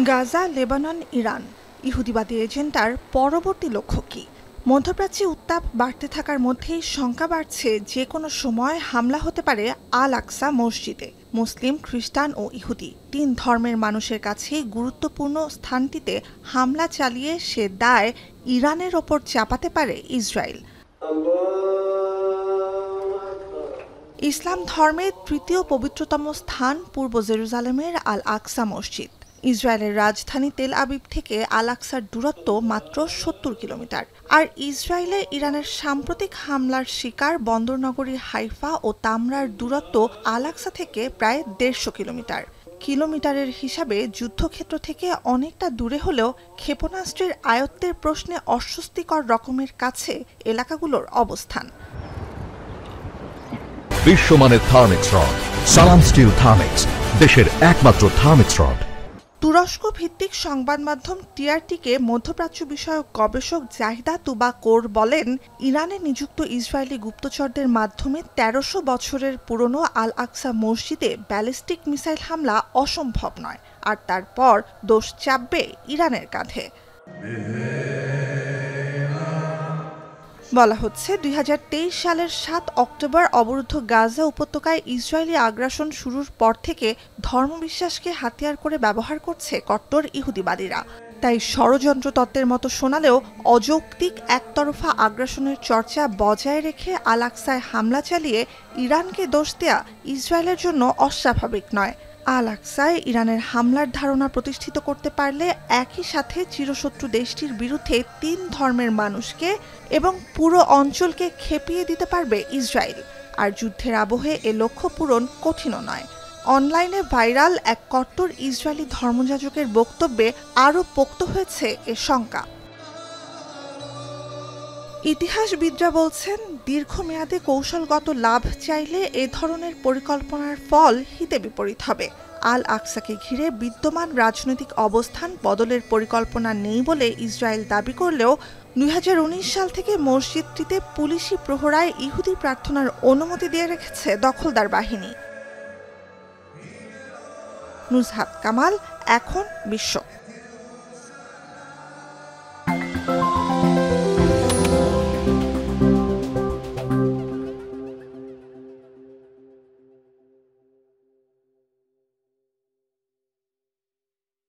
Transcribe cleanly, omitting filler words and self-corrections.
Gaza, Lebanon, Iran ইহুদিবাদী এজেন্ডার পরবর্তী লক্ষ্য কী? মধ্যপ্রাচ্যে উত্তাপ বাড়তে থাকার মধ্যেই শঙ্কা বাড়ছে যে কোনো সময় হামলা হতে পারে আল আকসা মসজিদে। মুসলিম, খ্রিস্টান ও ইহুদি তিন ধর্মের মানুষের কাছেই গুরুত্বপূর্ণ স্থানটিতে হামলা চালিয়ে সে দায় ইরানের ওপর চাপাতে পারে ইসরায়েল। ইসলাম ধর্মের তৃতীয় পবিত্রতম স্থান পূর্ব জেরুজালেমের আল আকসা মসজিদ। ইসরায়েলের রাজধানী তেল আবিব থেকে আল আকসার দূরত্ব মাত্র ৭০ কিলোমিটার। আর ইসরায়েলে ইরানের সাম্প্রতিক হামলার শিকার বন্দরনগরী হাইফা ও তামরার দূরত্ব আল আকসা থেকে প্রায় ১৫০ কিলোমিটার। কিলোমিটারের হিসাবে যুদ্ধক্ষেত্র থেকে অনেকটা দূরে হলেও ক্ষেপণাস্ত্রের আয়ত্তের প্রশ্নে অস্বস্তিকর রকমের কাছে এলাকাগুলোর অবস্থান। বিশ্বমানের থার্মিক্স রড, সালাম স্টিল থার্মিক্স, দেশের একমাত্র থার্মিক্স রড। তুরস্ক ভিত্তিক সংবাদ মাধ্যম টিআরটিকে মধ্যপ্রাচ্য বিষয়ক গবেষক জাহিদা তুবা কোর বলেন, ইরানে নিযুক্ত ইসরায়েলি গুপ্তচরদের মাধ্যমে ১৩০০ বছরের পুরনো আল আকসা মসজিদে ব্যালিস্টিক মিসাইল হামলা অসম্ভব নয়, আর তারপর দোষ চাপবে ইরানের কাঁধে। বলা হচ্ছে ২০২৩ সালের ৭ অক্টোবর অবরুদ্ধ গাজা উপত্যকায় ইসরায়েলি আগ্রাসন শুরুর পর থেকে ধর্মবিশ্বাসকে হাতিয়ার করে ব্যবহার করছে কট্টর ইহুদিবাদীরা। তাই ষড়যন্ত্র তত্ত্বের মতো শোনালেও অযৌক্তিক একতরফা আগ্রাসনের চর্চা বজায় রেখে আল আকসায় হামলা চালিয়ে ইরানকে দোষ দেয়া ইসরায়েলের জন্য অস্বাভাবিক নয়। আল আকসায় ইরানের হামলার ধারণা প্রতিষ্ঠিত করতে পারলে একই সাথে চিরশত্রু দেশটির বিরুদ্ধে তিন ধর্মের মানুষকে এবং পুরো অঞ্চলকে খেপিয়ে দিতে পারবে ইসরায়েল। আর যুদ্ধের আবহে এ লক্ষ্য পূরণ কঠিনও নয়। অনলাইনে ভাইরাল এক কট্টর ইসরায়েলি ধর্মযাজকের বক্তব্যে আরও পোক্ত হয়েছে এ শঙ্কা। ইতিহাসবিদরা বলছেন, দীর্ঘমেয়াদে কৌশলগত লাভ চাইলে এ ধরনের পরিকল্পনার ফল হিতে বিপরীত হবে। আল আকসাকে ঘিরে বিদ্যমান রাজনৈতিক অবস্থান বদলের পরিকল্পনা নেই বলে ইসরায়েল দাবি করলেও ২০১৯ সাল থেকে মসজিদটিতে পুলিশি প্রহরায় ইহুদি প্রার্থনার অনুমতি দিয়ে রেখেছে দখলদার বাহিনী। নুজহাত কামাল, এখন বিশ্ব।